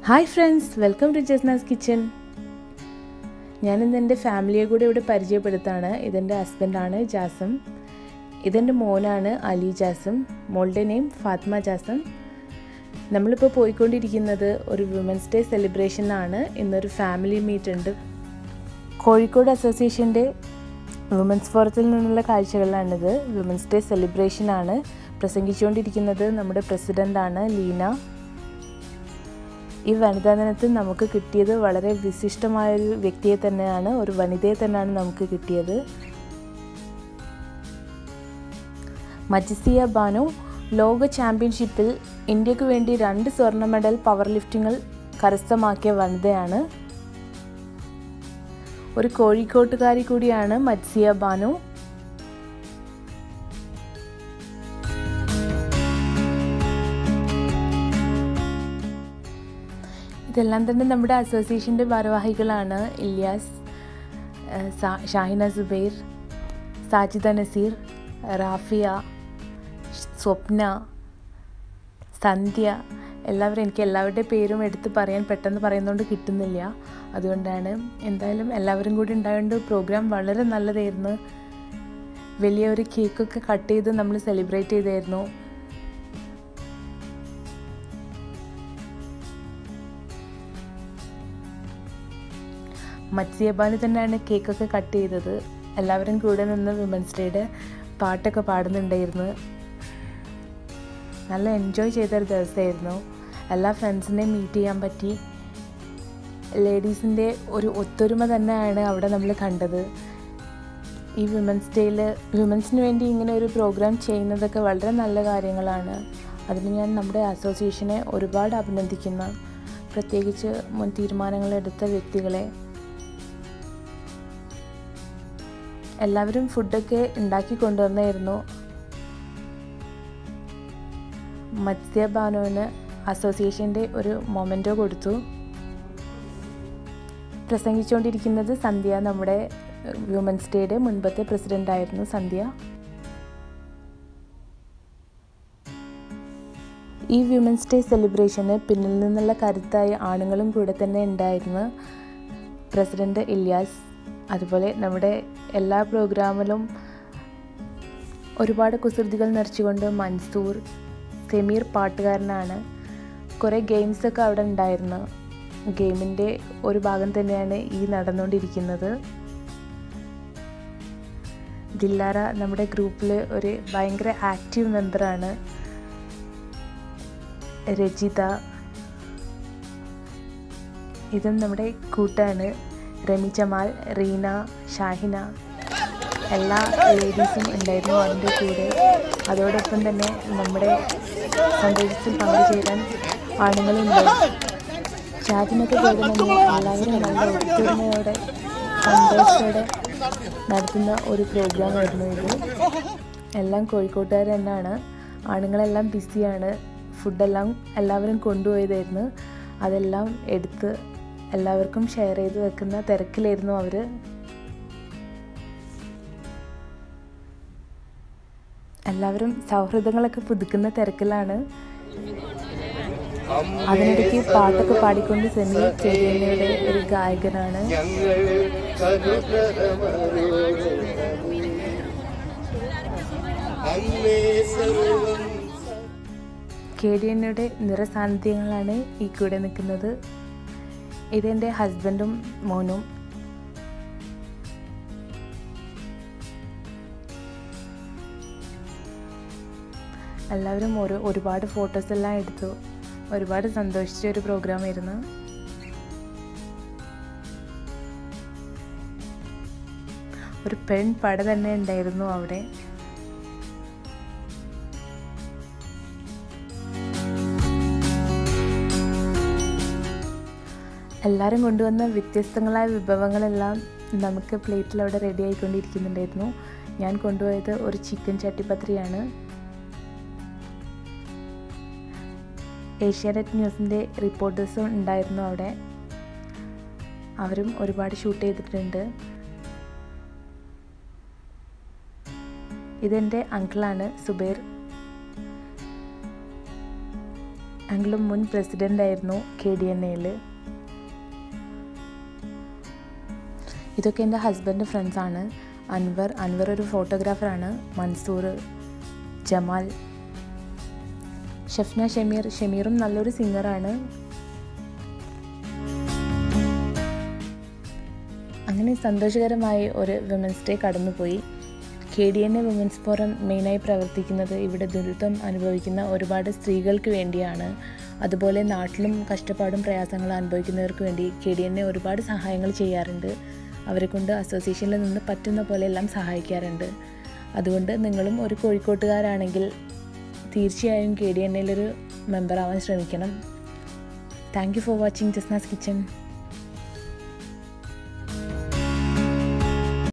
Hi friends, welcome to Jasna's kitchen. ഞാനിന്ന് എൻ്റെ ഫാമിലിയെ കൂടെ ഇവിടെ പരിചയപ്പെടുത്താണ്. ഇതെൻ്റെ ഹസ്ബൻഡാണ് ജാസം, ഇതെൻ്റെ മോനാണ് അലി ജാസം, മോളുടെ നെയിം ഫാത്മ ജാസം. നമ്മളിപ്പോൾ പോയിക്കൊണ്ടിരിക്കുന്നത് ഒരു വിമൻസ് ഡേ സെലിബ്രേഷനാണ്. ഇന്നൊരു ഫാമിലി മീറ്റ് ഉണ്ട്. കോഴിക്കോട് അസോസിയേഷൻ്റെ വിമൻസ് ഫോറത്തിൽ നിന്നുള്ള കാഴ്ചകളാണിത്. Women's day സെലിബ്രേഷനാണ്. പ്രസംഗിച്ചുകൊണ്ടിരിക്കുന്നത് നമ്മുടെ പ്രസിഡൻ്റാണ് ലീന. ഈ വനിതാ ദിനത്തിൽ നമുക്ക് കിട്ടിയത് വളരെ വിശിഷ്ടമായൊരു വ്യക്തിയെ തന്നെയാണ്, ഒരു വനിതയെ തന്നെയാണ് നമുക്ക് കിട്ടിയത്. മജിസിയ ബാനു ലോക ചാമ്പ്യൻഷിപ്പിൽ ഇന്ത്യക്ക് വേണ്ടി 2 സ്വർണ്ണ മെഡൽ പവർ ലിഫ്റ്റിങ്ങിൽ കരസ്ഥമാക്കിയ വനിതയാണ്. ഒരു കോഴിക്കോട്ടുകാരി കൂടിയാണ് മജിസിയ ബാനു. ഇതെല്ലാം തന്നെ നമ്മുടെ അസോസിയേഷൻ്റെ ഭാരവാഹികളാണ്. ഇല്യാസ്, ഷാഹിന സുബൈർ, സാജിദ നസീർ, റാഫിയ, സ്വപ്ന, സന്ധ്യ, എല്ലാവരും. എനിക്ക് എല്ലാവരുടെ പേരും എടുത്ത് പറയാൻ പെട്ടെന്ന് പറയുന്നതുകൊണ്ട് കിട്ടുന്നില്ല, അതുകൊണ്ടാണ്. എന്തായാലും എല്ലാവരും കൂടി ഉണ്ടായതുകൊണ്ട് പ്രോഗ്രാം വളരെ നല്ലതായിരുന്നു. വലിയൊരു കേക്കൊക്കെ കട്ട് ചെയ്ത് നമ്മൾ സെലിബ്രേറ്റ് ചെയ്തായിരുന്നു. മജിസിയ ബാനു തന്നെയാണ് കേക്കൊക്കെ കട്ട് ചെയ്തത്. എല്ലാവരും കൂടെ നിന്ന് വിമൻസ് ഡേയുടെ പാട്ടൊക്കെ പാടുന്നുണ്ടായിരുന്നു. നല്ല എൻജോയ് ചെയ്തൊരു ദിവസമായിരുന്നു. എല്ലാ ഫ്രണ്ട്സിനെയും മീറ്റ് ചെയ്യാൻ പറ്റി. ലേഡീസിൻ്റെ ഒരു ഒത്തൊരുമ തന്നെയാണ് അവിടെ നമ്മൾ കണ്ടത്. ഈ വിമൻസ് ഡേയിൽ വിമൻസിന് വേണ്ടി ഇങ്ങനെ ഒരു പ്രോഗ്രാം ചെയ്യുന്നതൊക്കെ വളരെ നല്ല കാര്യങ്ങളാണ്. അതിന് ഞാൻ നമ്മുടെ അസോസിയേഷനെ ഒരുപാട് അഭിനന്ദിക്കുന്നു, പ്രത്യേകിച്ച് മുൻ തീരുമാനങ്ങളെടുത്ത വ്യക്തികളെ. എല്ലാവരും ഫുഡൊക്കെ ഉണ്ടാക്കി കൊണ്ടുവന്നായിരുന്നു. മജിസിയ ബാനുവിന് അസോസിയേഷൻ്റെ ഒരു മൊമെൻറ്റോ കൊടുത്തു. പ്രസംഗിച്ചുകൊണ്ടിരിക്കുന്നത് സന്ധ്യ, നമ്മുടെ വിമൻസ് ഡേയുടെ മുൻപത്തെ പ്രസിഡൻ്റായിരുന്നു സന്ധ്യ. ഈ വിമൻസ് ഡേ സെലിബ്രേഷന് പിന്നിൽ നിന്നുള്ള കരുത്തായ ആണുങ്ങളും കൂടെ തന്നെ ഉണ്ടായിരുന്നു. പ്രസിഡൻ്റ് ഇല്യാസ്, അതുപോലെ നമ്മുടെ എല്ലാ പ്രോഗ്രാമിലും ഒരുപാട് കുസൃതികൾ നിറച്ചുകൊണ്ട് മൻസൂർ, സെമീർ പാട്ടുകാരനാണ്. കുറേ ഗെയിംസൊക്കെ അവിടെ ഉണ്ടായിരുന്നു. ഗെയിമിൻ്റെ ഒരു ഭാഗം തന്നെയാണ് ഈ നടന്നുകൊണ്ടിരിക്കുന്നത്. ദില്ലാര നമ്മുടെ ഗ്രൂപ്പിൽ ഒരു ഭയങ്കര ആക്റ്റീവ് മെമ്പറാണ്. രജിത, ഇതും നമ്മുടെ കൂട്ടാണ്. റമി ജമാൽ, റീന, ഷാഹിന, എല്ലാ ലേഡീസും ഉണ്ടായിരുന്നു അതിൻ്റെ കൂടെ. അതോടൊപ്പം തന്നെ നമ്മുടെ സന്തോഷത്തിൽ പങ്കുചേരാൻ ആണുങ്ങളുണ്ട്. ഷാജിനൊക്കെ കൂടെ നമ്മൾ എല്ലാവരും നല്ല ഒത്തൊരുമയോടെ സന്തോഷത്തോടെ നടത്തുന്ന ഒരു പ്രോഗ്രാമായിരുന്നു ഇത്. എല്ലാം കോഴിക്കോട്ടുകാർ തന്നെയാണ്. ആണുങ്ങളെല്ലാം ബിസിയാണ്. ഫുഡെല്ലാം എല്ലാവരും കൊണ്ടുപോയതായിരുന്നു. അതെല്ലാം എടുത്ത് എല്ലാവർക്കും ഷെയർ ചെയ്ത് വെക്കുന്ന തിരക്കിലായിരുന്നു അവർ. എല്ലാവരും സൗഹൃദങ്ങളൊക്കെ പുതുക്കുന്ന തിരക്കിലാണ്. അതിനിടയ്ക്ക് പാട്ടൊക്കെ പാടിക്കൊണ്ട് സെമീർ ചേരിയുടെ ഒരു ഗായകനാണ്. KDNയുടെ നിറസാന്നിധ്യങ്ങളാണ് ഈ കൂടെ നിൽക്കുന്നത്. ഇതെൻ്റെ ഹസ്ബൻഡും മോനും. എല്ലാവരും ഒരുപാട് ഫോട്ടോസ് എല്ലാം എടുത്തു. ഒരുപാട് സന്തോഷിച്ച ഒരു പ്രോഗ്രാമായിരുന്നു. ഒരു പെൺ പട തന്നെ ഉണ്ടായിരുന്നു അവിടെ. എല്ലാവരും കൊണ്ടുവന്ന വ്യത്യസ്തങ്ങളായ വിഭവങ്ങളെല്ലാം നമുക്ക് പ്ലേറ്റിൽ അവിടെ റെഡി ആയിക്കൊണ്ടിരിക്കുന്നുണ്ടായിരുന്നു. ഞാൻ കൊണ്ടുപോയത് ഒരു ചിക്കൻ ചട്ടിപ്പത്രിയാണ്. ഏഷ്യാനെറ്റ് ന്യൂസിൻ്റെ റിപ്പോർട്ടേഴ്സും ഉണ്ടായിരുന്നു അവിടെ. അവരും ഒരുപാട് ഷൂട്ട് ചെയ്തിട്ടുണ്ട്. ഇതെൻ്റെ അങ്കിളാണ് സുബൈർ. അങ്കിളും മുൻ പ്രസിഡൻ്റായിരുന്നു KDNAയിൽ. ഇതൊക്കെ എൻ്റെ ഹസ്ബൻഡ് ഫ്രണ്ട്സാണ്. അൻവർ ഒരു ഫോട്ടോഗ്രാഫറാണ്. മൻസൂർ, ജമാൽ, ഷഫ്ന, ഷമീറും നല്ലൊരു സിംഗറാണ്. അങ്ങനെ സന്തോഷകരമായി ഒരു വിമൻസ് ഡേ കടന്നുപോയി. KDNA വിമൻസ് ഫോറം മെയിനായി പ്രവർത്തിക്കുന്നത് ഇവിടെ ദുരിതം അനുഭവിക്കുന്ന ഒരുപാട് സ്ത്രീകൾക്ക് വേണ്ടിയാണ്. അതുപോലെ നാട്ടിലും കഷ്ടപ്പാടും പ്രയാസങ്ങളും അനുഭവിക്കുന്നവർക്ക് വേണ്ടി KDNA ഒരുപാട് സഹായങ്ങൾ ചെയ്യാറുണ്ട്. അവരെ കൊണ്ട് അസോസിയേഷനിൽ നിന്ന് പറ്റുന്ന പോലെ എല്ലാം സഹായിക്കാറുണ്ട്. അതുകൊണ്ട് നിങ്ങളും ഒരു കോഴിക്കോട്ടുകാരാണെങ്കിൽ തീർച്ചയായും KDNAയിലൊരു മെമ്പർ ആവാൻ ശ്രമിക്കണം. Thank you for watching Jasna's kitchen.